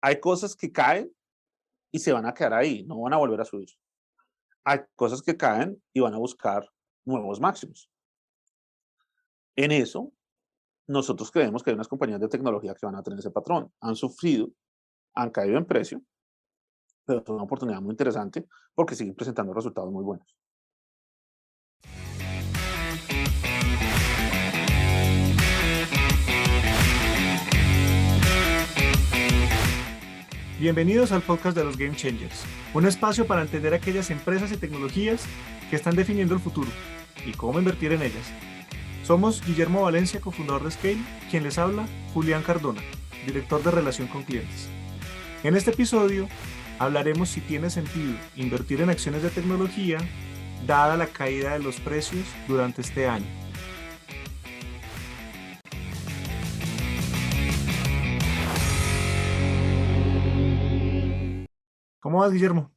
Hay cosas que caen y se van a quedar ahí, no van a volver a subir. Hay cosas que caen y van a buscar nuevos máximos. En eso, nosotros creemos que hay unas compañías de tecnología que van a tener ese patrón. Han sufrido, han caído en precio, pero es una oportunidad muy interesante porque siguen presentando resultados muy buenos. Bienvenidos al podcast de los Game Changers, un espacio para entender aquellas empresas y tecnologías que están definiendo el futuro y cómo invertir en ellas. Somos Guillermo Valencia, cofundador de Scale, quien les habla, Julián Cardona, director de Relación con Clientes. En este episodio hablaremos si tiene sentido invertir en acciones de tecnología dada la caída de los precios durante este año. ¿Cómo vas, Guillermo?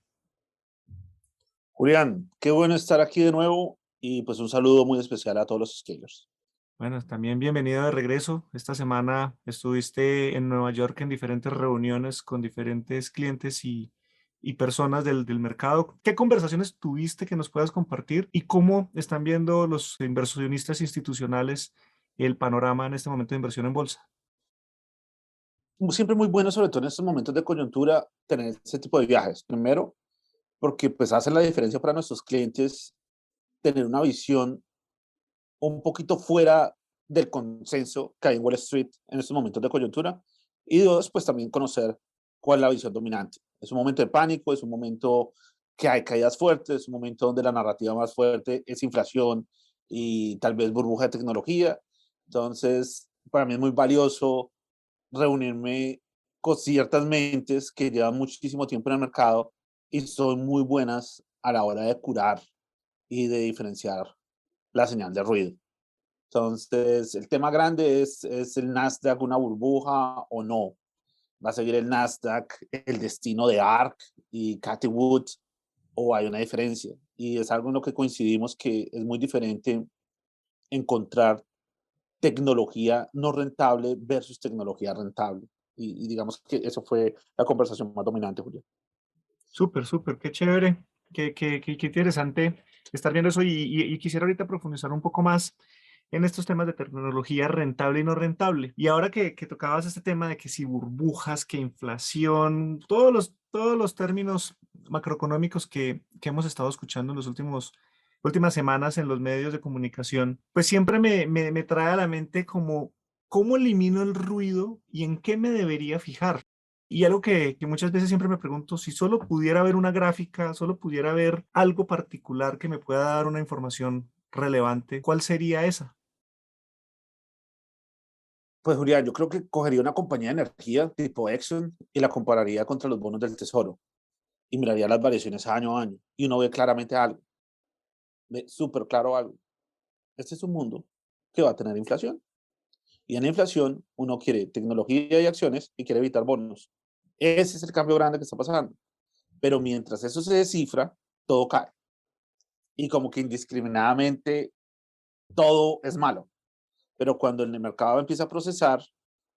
Julián, qué bueno estar aquí de nuevo y pues un saludo muy especial a todos los scalers. Bueno, también bienvenido de regreso. Esta semana estuviste en Nueva York en diferentes reuniones con diferentes clientes y personas del mercado. ¿Qué conversaciones tuviste que nos puedas compartir y cómo están viendo los inversionistas institucionales el panorama en este momento de inversión en bolsa? Siempre muy bueno, sobre todo en estos momentos de coyuntura, tener ese tipo de viajes. Primero, porque pues hace la diferencia para nuestros clientes tener una visión un poquito fuera del consenso que hay en Wall Street en estos momentos de coyuntura. Y dos, pues también conocer cuál es la visión dominante. Es un momento de pánico, es un momento que hay caídas fuertes, es un momento donde la narrativa más fuerte es inflación y tal vez burbuja de tecnología. Entonces, para mí es muy valioso reunirme con ciertas mentes que llevan muchísimo tiempo en el mercado y son muy buenas a la hora de curar y de diferenciar la señal de ruido. Entonces, el tema grande es el Nasdaq una burbuja o no. ¿Va a seguir el Nasdaq el destino de ARK y Cathie Wood o hay una diferencia? Y es algo en lo que coincidimos que es muy diferente encontrar tecnología no rentable versus tecnología rentable. Y digamos que eso fue la conversación más dominante, Julio. Súper, súper, qué chévere, qué interesante estar viendo eso y quisiera ahorita profundizar un poco más en estos temas de tecnología rentable y no rentable. Y ahora que tocabas este tema de que si burbujas, que inflación, todos los términos macroeconómicos que hemos estado escuchando en los últimas semanas en los medios de comunicación, pues siempre me trae a la mente como cómo elimino el ruido y en qué me debería fijar. Y algo que muchas veces siempre me pregunto, si solo pudiera ver una gráfica, solo pudiera ver algo particular que me pueda dar una información relevante, ¿cuál sería esa? Pues Julián, yo creo que cogería una compañía de energía tipo Exxon y la compararía contra los bonos del tesoro y miraría las variaciones año a año y uno ve claramente algo, ve súper claro algo. Este es un mundo que va a tener inflación y en la inflación uno quiere tecnología y acciones y quiere evitar bonos. Ese es el cambio grande que está pasando. Pero mientras eso se descifra, todo cae y como que indiscriminadamente todo es malo. Pero cuando el mercado empieza a procesar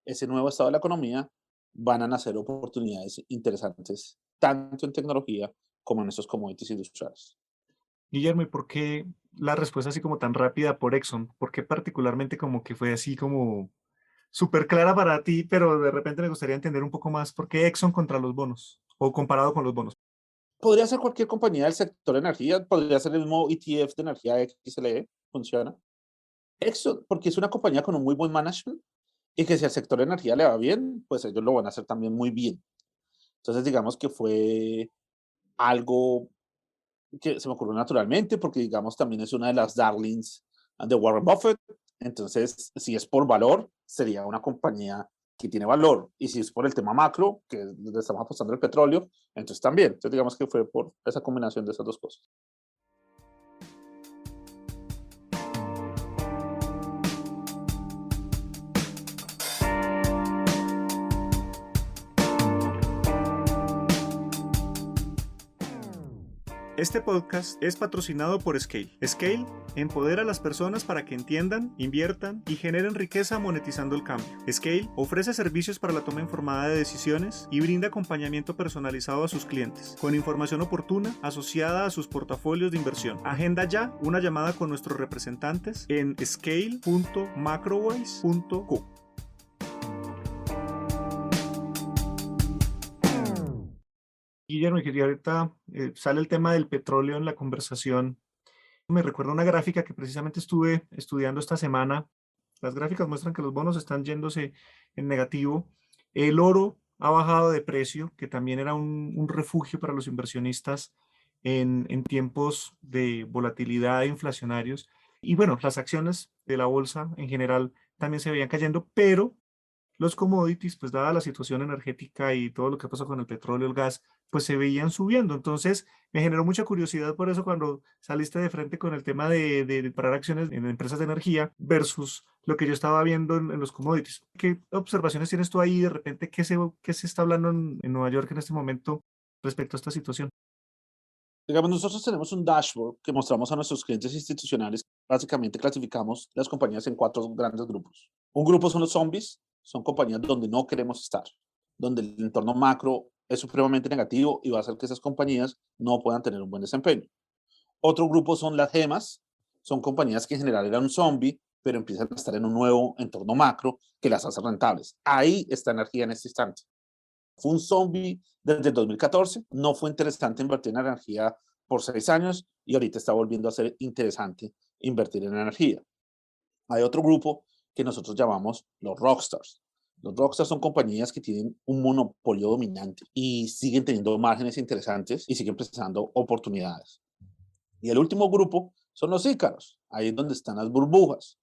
ese nuevo estado de la economía, van a nacer oportunidades interesantes, tanto en tecnología como en esos commodities industriales. Guillermo, ¿y por qué la respuesta así como tan rápida por Exxon? ¿Por qué particularmente como que fue así como súper clara para ti, pero de repente me gustaría entender un poco más por qué Exxon contra los bonos o comparado con los bonos? Podría ser cualquier compañía del sector de energía, podría ser el mismo ETF de energía XLE, funciona. Exxon, porque es una compañía con un muy buen management y que si al sector de energía le va bien, pues ellos lo van a hacer también muy bien. Entonces, digamos que fue algo que se me ocurrió naturalmente, porque digamos también es una de las darlings de Warren Buffett. Entonces, si es por valor, sería una compañía que tiene valor. Y si es por el tema macro, que le estamos apostando el petróleo, entonces también. Entonces, digamos que fue por esa combinación de esas dos cosas. Este podcast es patrocinado por Scale. Scale empodera a las personas para que entiendan, inviertan y generen riqueza monetizando el cambio. Scale ofrece servicios para la toma informada de decisiones y brinda acompañamiento personalizado a sus clientes, con información oportuna asociada a sus portafolios de inversión. Agenda ya una llamada con nuestros representantes en scale.macrowise.co. Guillermo, y ahorita sale el tema del petróleo en la conversación. Me recuerda una gráfica que precisamente estuve estudiando esta semana. Las gráficas muestran que los bonos están yéndose en negativo. El oro ha bajado de precio, que también era un refugio para los inversionistas en tiempos de volatilidad inflacionarios. Y bueno, las acciones de la bolsa en general también se veían cayendo, pero los commodities, pues dada la situación energética y todo lo que pasó con el petróleo, el gas, pues se veían subiendo. Entonces, me generó mucha curiosidad por eso cuando saliste de frente con el tema de parar acciones en empresas de energía versus lo que yo estaba viendo en los commodities. ¿Qué observaciones tienes tú ahí de repente? ¿Qué se está hablando en Nueva York en este momento respecto a esta situación? Digamos, nosotros tenemos un dashboard que mostramos a nuestros clientes institucionales. Básicamente clasificamos las compañías en cuatro grandes grupos. Un grupo son los zombies, son compañías donde no queremos estar, donde el entorno macro es supremamente negativo y va a hacer que esas compañías no puedan tener un buen desempeño. Otro grupo son las gemas, son compañías que en general eran un zombie, pero empiezan a estar en un nuevo entorno macro que las hace rentables. Ahí está energía en este instante. Fue un zombie desde el 2014, no fue interesante invertir en energía por 6 años y ahorita está volviendo a ser interesante invertir en energía. Hay otro grupo que nosotros llamamos los rockstars. Los rockstars son compañías que tienen un monopolio dominante y siguen teniendo márgenes interesantes y siguen presentando oportunidades. Y el último grupo son los ícaros, ahí es donde están las burbujas.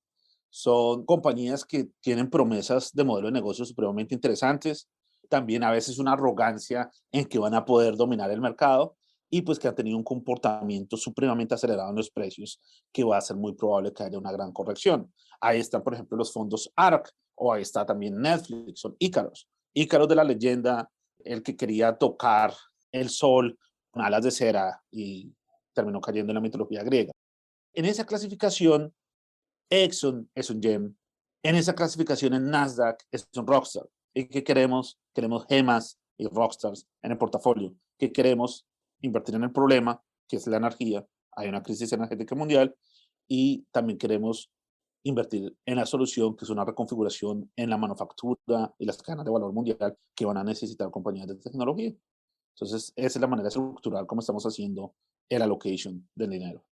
Son compañías que tienen promesas de modelo de negocio supremamente interesantes, también a veces una arrogancia en que van a poder dominar el mercado y pues que han tenido un comportamiento supremamente acelerado en los precios que va a ser muy probable que haya una gran corrección. Ahí están, por ejemplo, los fondos ARK o ahí está también Netflix, son Ícaros. Ícaros de la leyenda, el que quería tocar el sol con alas de cera y terminó cayendo en la mitología griega. En esa clasificación, Exxon es un gem. En esa clasificación en Nasdaq es un rockstar. ¿Y qué queremos? Queremos gemas y rockstars en el portafolio. ¿Qué queremos? Invertir en el problema, que es la energía. Hay una crisis energética mundial y también queremos invertir en la solución, que es una reconfiguración en la manufactura y las cadenas de valor mundial que van a necesitar compañías de tecnología. Entonces, esa es la manera estructural como estamos haciendo el allocation del dinero.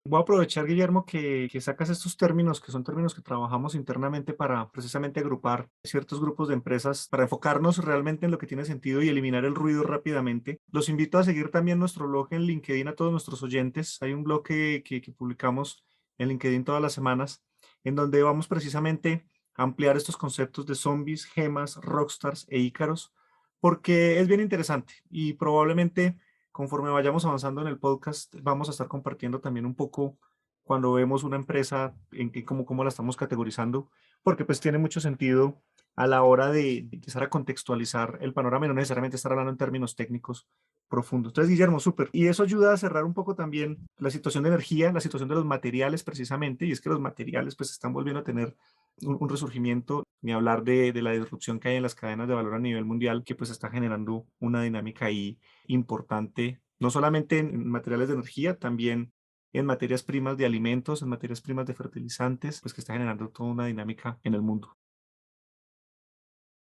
Voy a aprovechar, Guillermo, que sacas estos términos, que son términos que trabajamos internamente para precisamente agrupar ciertos grupos de empresas, para enfocarnos realmente en lo que tiene sentido y eliminar el ruido rápidamente. Los invito a seguir también nuestro blog en LinkedIn a todos nuestros oyentes. Hay un blog que publicamos en LinkedIn todas las semanas, en donde vamos precisamente a ampliar estos conceptos de zombies, gemas, rockstars e ícaros, porque es bien interesante y probablemente conforme vayamos avanzando en el podcast, vamos a estar compartiendo también un poco cuando vemos una empresa en que cómo la estamos categorizando, porque pues tiene mucho sentido a la hora de empezar a contextualizar el panorama y no necesariamente estar hablando en términos técnicos profundos. Entonces, Guillermo, súper. Y eso ayuda a cerrar un poco también la situación de energía, la situación de los materiales precisamente, y es que los materiales pues están volviendo a tener un resurgimiento, ni hablar de la disrupción que hay en las cadenas de valor a nivel mundial, que pues está generando una dinámica ahí importante, no solamente en materiales de energía, también en materias primas de alimentos, en materias primas de fertilizantes, pues que está generando toda una dinámica en el mundo.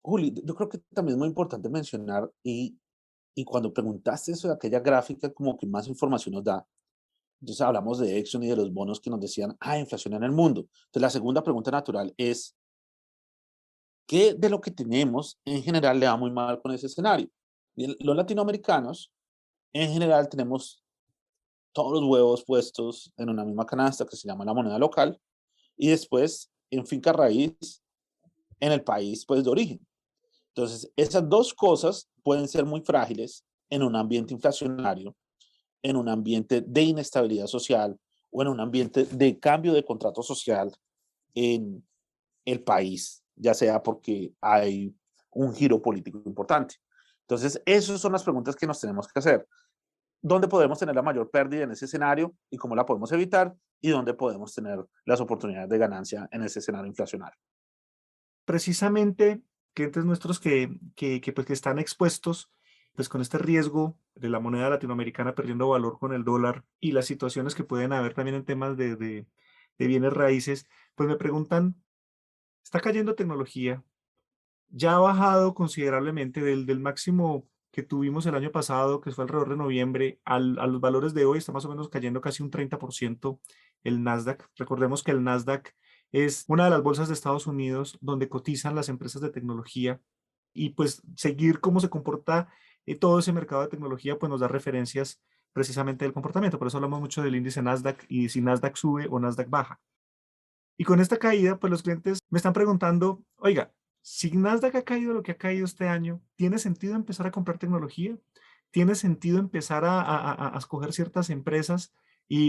Juli, yo creo que también es muy importante mencionar y cuando preguntaste eso de aquella gráfica, como que más información nos da. Entonces hablamos de Exxon y de los bonos que nos decían, inflación en el mundo. Entonces la segunda pregunta natural es, ¿qué de lo que tenemos en general le va muy mal con ese escenario? Y los latinoamericanos, en general, tenemos todos los huevos puestos en una misma canasta que se llama la moneda local y después en finca raíz en el país pues de origen. Entonces, esas dos cosas pueden ser muy frágiles en un ambiente inflacionario, en un ambiente de inestabilidad social o en un ambiente de cambio de contrato social en el país, ya sea porque hay un giro político importante. Entonces, esas son las preguntas que nos tenemos que hacer. dónde podemos tener la mayor pérdida en ese escenario y cómo la podemos evitar y dónde podemos tener las oportunidades de ganancia en ese escenario inflacionario. Precisamente, clientes nuestros pues, que están expuestos pues, con este riesgo de la moneda latinoamericana perdiendo valor con el dólar y las situaciones que pueden haber también en temas de bienes raíces, pues me preguntan, está cayendo tecnología, ya ha bajado considerablemente del máximo que tuvimos el año pasado, que fue alrededor de noviembre, a los valores de hoy, está más o menos cayendo casi un 30% el Nasdaq. Recordemos que el Nasdaq es una de las bolsas de Estados Unidos donde cotizan las empresas de tecnología y pues seguir cómo se comporta todo ese mercado de tecnología pues nos da referencias precisamente del comportamiento. Por eso hablamos mucho del índice Nasdaq y si Nasdaq sube o Nasdaq baja. Y con esta caída, pues los clientes me están preguntando, oiga, si Nasdaq ha caído lo que ha caído este año, ¿tiene sentido empezar a comprar tecnología? ¿Tiene sentido empezar a escoger ciertas empresas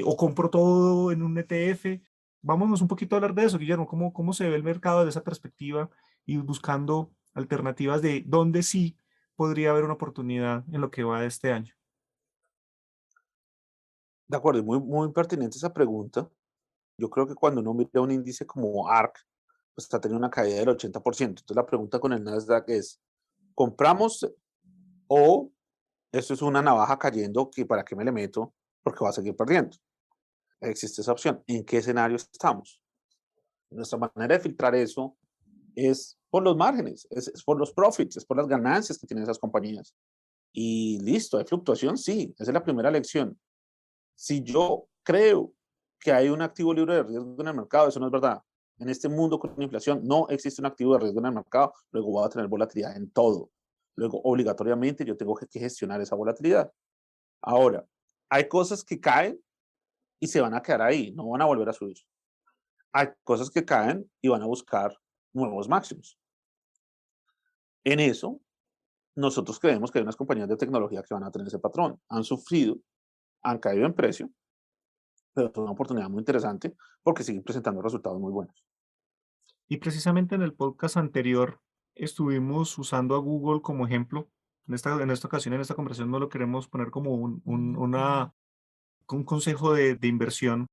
o compro todo en un ETF? Vámonos un poquito a hablar de eso, Guillermo, cómo se ve el mercado desde esa perspectiva y buscando alternativas de dónde sí podría haber una oportunidad en lo que va de este año. De acuerdo, es muy pertinente esa pregunta. Yo creo que cuando uno mira un índice como ARC, pues está teniendo una caída del 80%. Entonces la pregunta con el Nasdaq es, ¿compramos o esto es una navaja cayendo que para qué me le meto porque va a seguir perdiendo? Existe esa opción. ¿En qué escenario estamos? Nuestra manera de filtrar eso es por los márgenes, es por los profits, es por las ganancias que tienen esas compañías. Y listo, hay fluctuación, sí, esa es la primera lección. Si yo creo que hay un activo libre de riesgo en el mercado, eso no es verdad. En este mundo con inflación no existe un activo de riesgo en el mercado, luego voy a tener volatilidad en todo. Luego, obligatoriamente, yo tengo que gestionar esa volatilidad. Ahora, hay cosas que caen y se van a quedar ahí, no van a volver a subir. Hay cosas que caen y van a buscar nuevos máximos. En eso, nosotros creemos que hay unas compañías de tecnología que van a tener ese patrón. Han sufrido, han caído en precio, pero es una oportunidad muy interesante porque siguen presentando resultados muy buenos. Y precisamente en el podcast anterior estuvimos usando a Google como ejemplo. En esta ocasión, en esta conversación, no lo queremos poner como un consejo de inversión,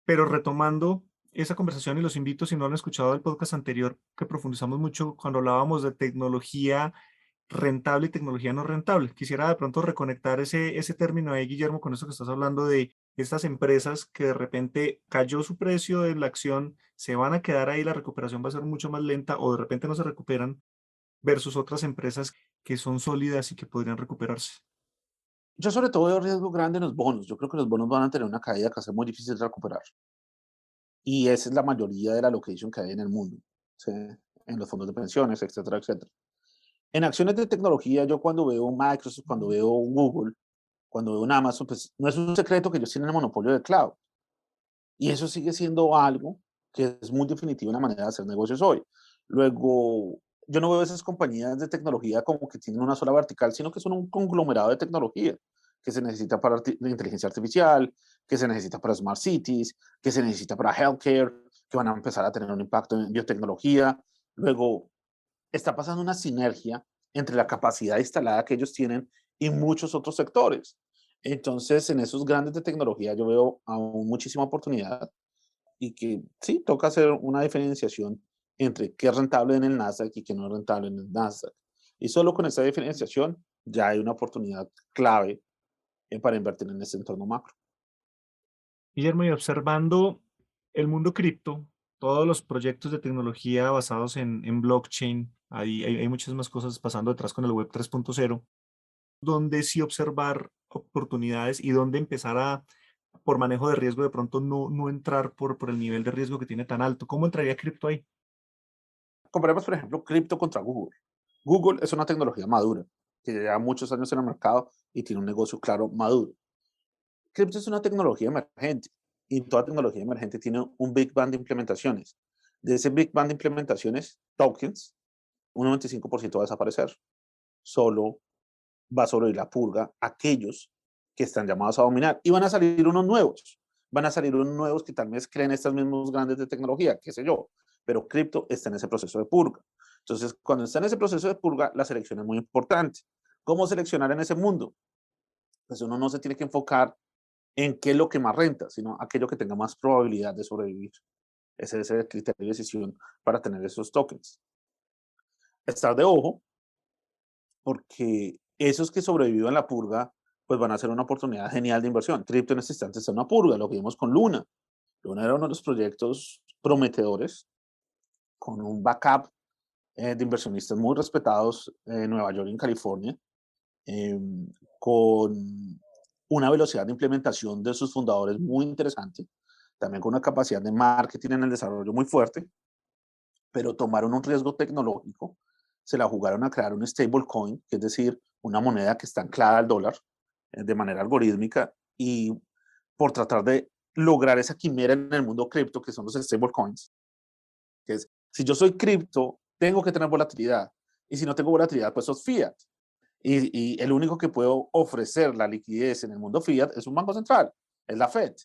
pero retomando esa conversación y los invito, si no han escuchado el podcast anterior, que profundizamos mucho cuando hablábamos de tecnología rentable y tecnología no rentable. Quisiera de pronto reconectar ese término ahí, Guillermo, con eso que estás hablando de estas empresas que de repente cayó su precio de la acción, se van a quedar ahí, la recuperación va a ser mucho más lenta o de repente no se recuperan versus otras empresas que son sólidas y que podrían recuperarse. Yo sobre todo veo riesgo grande en los bonos. Yo creo que los bonos van a tener una caída que va a ser muy difícil de recuperar. Y esa es la mayoría de la allocation que hay en el mundo, ¿sí? En los fondos de pensiones, etcétera, etcétera. En acciones de tecnología, yo cuando veo un Microsoft, cuando veo un Google, cuando veo un Amazon, pues no es un secreto que ellos tienen el monopolio de cloud. Y eso sigue siendo algo que es muy definitivo en la manera de hacer negocios hoy. Luego, yo no veo esas compañías de tecnología como que tienen una sola vertical, sino que son un conglomerado de tecnología que se necesita para la inteligencia artificial, que se necesita para smart cities, que se necesita para healthcare, que van a empezar a tener un impacto en biotecnología. Luego, está pasando una sinergia entre la capacidad instalada que ellos tienen y muchos otros sectores. Entonces, en esos grandes de tecnología yo veo aún muchísima oportunidad y que sí, toca hacer una diferenciación entre qué es rentable en el Nasdaq y qué no es rentable en el Nasdaq. Y solo con esa diferenciación ya hay una oportunidad clave para invertir en este entorno macro. Guillermo, y observando el mundo cripto, todos los proyectos de tecnología basados en blockchain, hay muchas más cosas pasando detrás con el web 3.0, donde sí observar oportunidades y donde empezar por manejo de riesgo, de pronto no entrar por el nivel de riesgo que tiene tan alto. ¿Cómo entraría cripto ahí? Comparemos, por ejemplo, cripto contra Google. Google es una tecnología madura que lleva muchos años en el mercado y tiene un negocio claro maduro. Cripto es una tecnología emergente y toda tecnología emergente tiene un Big Bang de implementaciones. De ese Big Bang de implementaciones, tokens, un 95% va a desaparecer. Solo va a sobrevivir la purga aquellos que están llamados a dominar. Y van a salir unos nuevos. Van a salir unos nuevos que tal vez creen estas mismos grandes de tecnología, qué sé yo. Pero cripto está en ese proceso de purga. Entonces, cuando está en ese proceso de purga, la selección es muy importante. ¿Cómo seleccionar en ese mundo? pues uno no se tiene que enfocar en qué es lo que más renta, sino aquello que tenga más probabilidad de sobrevivir. Ese es el criterio de decisión para tener esos tokens. Estar de ojo, porque esos que sobreviven la purga, pues van a ser una oportunidad genial de inversión. Cripto en este instante está en una purga, lo que vimos con Luna. Luna era uno de los proyectos prometedores, con un backup de inversionistas muy respetados en Nueva York y en California, eh, con una velocidad de implementación de sus fundadores muy interesante, también con una capacidad de marketing en el desarrollo muy fuerte, pero tomaron un riesgo tecnológico, se la jugaron a crear un stablecoin, que es decir, una moneda que está anclada al dólar de manera algorítmica, y por tratar de lograr esa quimera en el mundo cripto, que son los stablecoins, que es, si yo soy cripto, tengo que tener volatilidad, y si no tengo volatilidad, pues sos fiat. Y el único que puede ofrecer la liquidez en el mundo fiat es un banco central, es la Fed.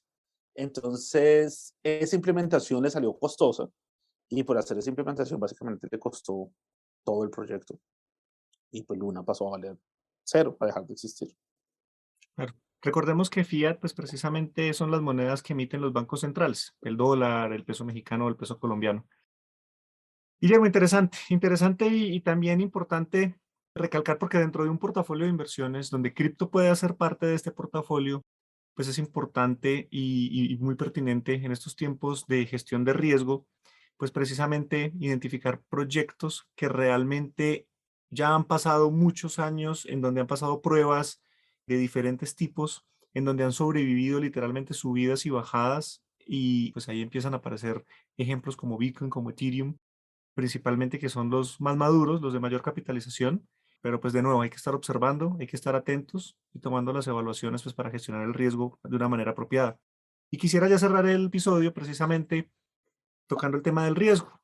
Entonces, esa implementación le salió costosa y por hacer esa implementación básicamente le costó todo el proyecto. Y pues Luna pasó a valer cero, a dejar de existir. Claro. Recordemos que fiat, pues precisamente son las monedas que emiten los bancos centrales, el dólar, el peso mexicano o el peso colombiano. Guillermo, interesante, interesante y también importante recalcar porque dentro de un portafolio de inversiones donde cripto puede hacer parte de este portafolio, pues es importante y muy pertinente en estos tiempos de gestión de riesgo, pues precisamente identificar proyectos que realmente ya han pasado muchos años, en donde han pasado pruebas de diferentes tipos, en donde han sobrevivido literalmente subidas y bajadas, y pues ahí empiezan a aparecer ejemplos como Bitcoin, como Ethereum, principalmente que son los más maduros, los de mayor capitalización, pero pues de nuevo hay que estar observando, hay que estar atentos y tomando las evaluaciones pues para gestionar el riesgo de una manera apropiada. Y quisiera ya cerrar el episodio precisamente tocando el tema del riesgo,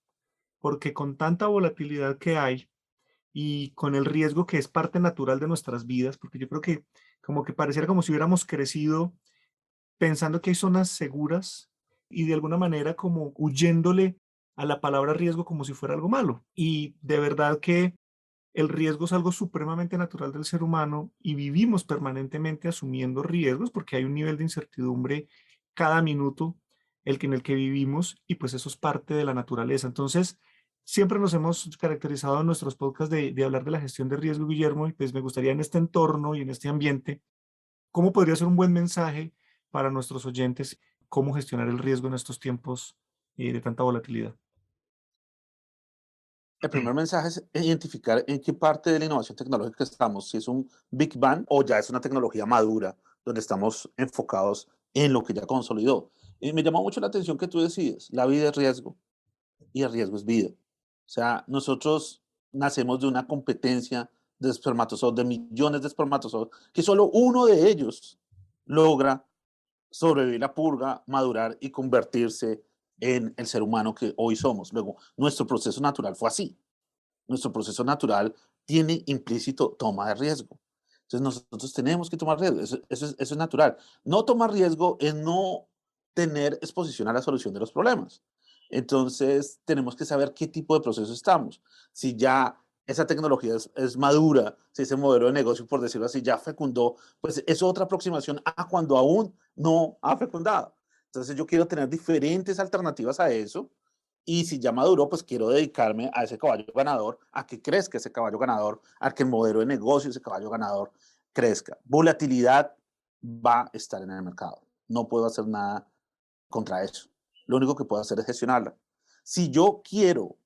porque con tanta volatilidad que hay y con el riesgo que es parte natural de nuestras vidas, porque yo creo que como que pareciera como si hubiéramos crecido pensando que hay zonas seguras y de alguna manera como huyéndole a la palabra riesgo como si fuera algo malo. Y de verdad que el riesgo es algo supremamente natural del ser humano y vivimos permanentemente asumiendo riesgos porque hay un nivel de incertidumbre cada minuto en el que vivimos y pues eso es parte de la naturaleza. Entonces, siempre nos hemos caracterizado en nuestros podcasts de hablar de la gestión de riesgo, Guillermo, y pues me gustaría en este entorno y en este ambiente, ¿cómo podría ser un buen mensaje para nuestros oyentes cómo gestionar el riesgo en estos tiempos de tanta volatilidad? El primer mensaje es identificar en qué parte de la innovación tecnológica estamos, si es un Big Bang o ya es una tecnología madura, donde estamos enfocados en lo que ya consolidó. Y me llamó mucho la atención que tú decides, la vida es riesgo y el riesgo es vida. O sea, nosotros nacemos de una competencia de espermatozoides, de millones de espermatozoides, que solo uno de ellos logra sobrevivir la purga, madurar y convertirse en el ser humano que hoy somos. Luego, nuestro proceso natural fue así. Nuestro proceso natural tiene implícito toma de riesgo. Entonces nosotros tenemos que tomar riesgo, eso es natural. No tomar riesgo es no tener exposición a la solución de los problemas. Entonces tenemos que saber qué tipo de proceso estamos. Si ya esa tecnología es madura, si ese modelo de negocio, por decirlo así, ya fecundó, pues es otra aproximación a cuando aún no ha fecundado. Entonces yo quiero tener diferentes alternativas a eso y si ya maduró, pues quiero dedicarme a ese caballo ganador, a que crezca ese caballo ganador, a que el modelo de negocio, ese caballo ganador, crezca. Volatilidad va a estar en el mercado. No puedo hacer nada contra eso. Lo único que puedo hacer es gestionarla. Si yo quiero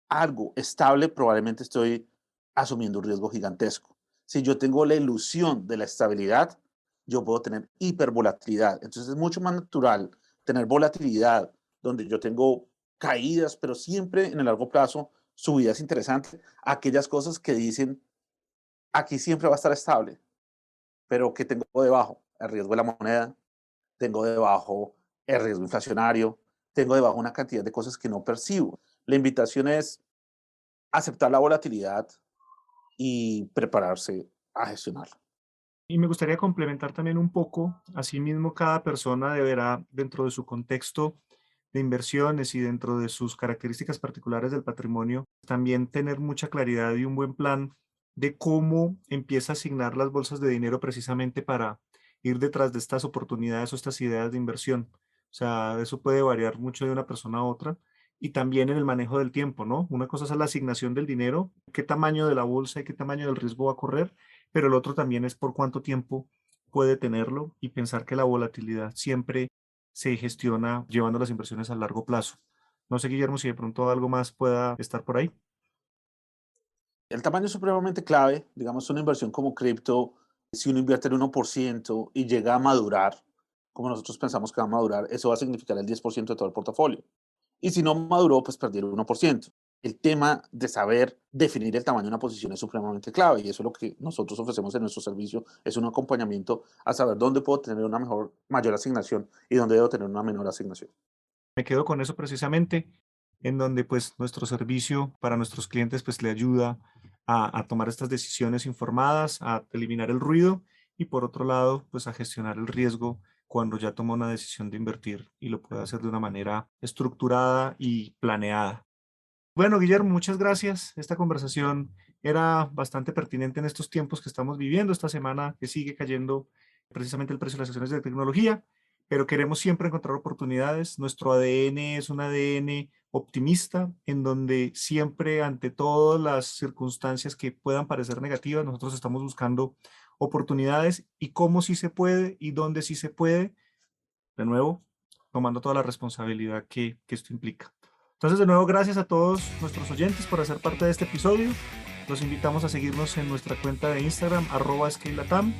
algo estable, probablemente estoy asumiendo un riesgo gigantesco. Si yo tengo la ilusión de la estabilidad, yo puedo tener hipervolatilidad. Entonces es mucho más natural tener volatilidad, donde yo tengo caídas, pero siempre en el largo plazo subidas interesantes, aquellas cosas que dicen, aquí siempre va a estar estable, pero que tengo debajo el riesgo de la moneda, tengo debajo el riesgo inflacionario, tengo debajo una cantidad de cosas que no percibo. La invitación es aceptar la volatilidad y prepararse a gestionarla. Y me gustaría complementar también un poco, asimismo, cada persona deberá, dentro de su contexto de inversiones y dentro de sus características particulares del patrimonio, también tener mucha claridad y un buen plan de cómo empieza a asignar las bolsas de dinero precisamente para ir detrás de estas oportunidades o estas ideas de inversión. O sea, eso puede variar mucho de una persona a otra y también en el manejo del tiempo, ¿no? Una cosa es la asignación del dinero, qué tamaño de la bolsa y qué tamaño del riesgo va a correr, pero el otro también es por cuánto tiempo puede tenerlo y pensar que la volatilidad siempre se gestiona llevando las inversiones a largo plazo. No sé, Guillermo, si de pronto algo más pueda estar por ahí. El tamaño es supremamente clave. Digamos, una inversión como cripto, si uno invierte el 1% y llega a madurar, como nosotros pensamos que va a madurar, eso va a significar el 10% de todo el portafolio. Y si no maduró, pues perdí el 1%. El tema de saber definir el tamaño de una posición es supremamente clave y eso es lo que nosotros ofrecemos en nuestro servicio, es un acompañamiento a saber dónde puedo tener una mayor asignación y dónde debo tener una menor asignación. Me quedo con eso precisamente, en donde pues nuestro servicio para nuestros clientes pues le ayuda a tomar estas decisiones informadas, a eliminar el ruido y por otro lado pues a gestionar el riesgo cuando ya toma una decisión de invertir y lo puede hacer de una manera estructurada y planeada. Bueno, Guillermo, muchas gracias. Esta conversación era bastante pertinente en estos tiempos que estamos viviendo, esta semana que sigue cayendo precisamente el precio de las acciones de tecnología, pero queremos siempre encontrar oportunidades. Nuestro ADN es un ADN optimista, en donde siempre ante todas las circunstancias que puedan parecer negativas, nosotros estamos buscando oportunidades y cómo sí se puede y dónde sí se puede, de nuevo, tomando toda la responsabilidad que esto implica. Entonces, de nuevo, gracias a todos nuestros oyentes por hacer parte de este episodio. Los invitamos a seguirnos en nuestra cuenta de Instagram, @ScaleLatam,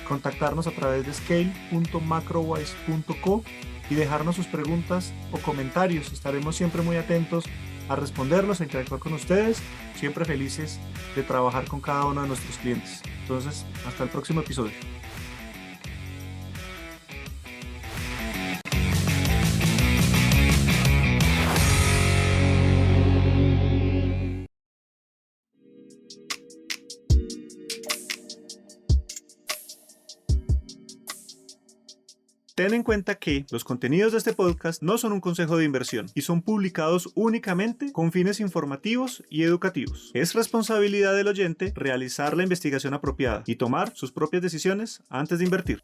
contactarnos a través de scale.macrowise.co y dejarnos sus preguntas o comentarios. Estaremos siempre muy atentos a responderlos, a interactuar con ustedes, siempre felices de trabajar con cada uno de nuestros clientes. Entonces, hasta el próximo episodio. Ten en cuenta que los contenidos de este podcast no son un consejo de inversión y son publicados únicamente con fines informativos y educativos. Es responsabilidad del oyente realizar la investigación apropiada y tomar sus propias decisiones antes de invertir.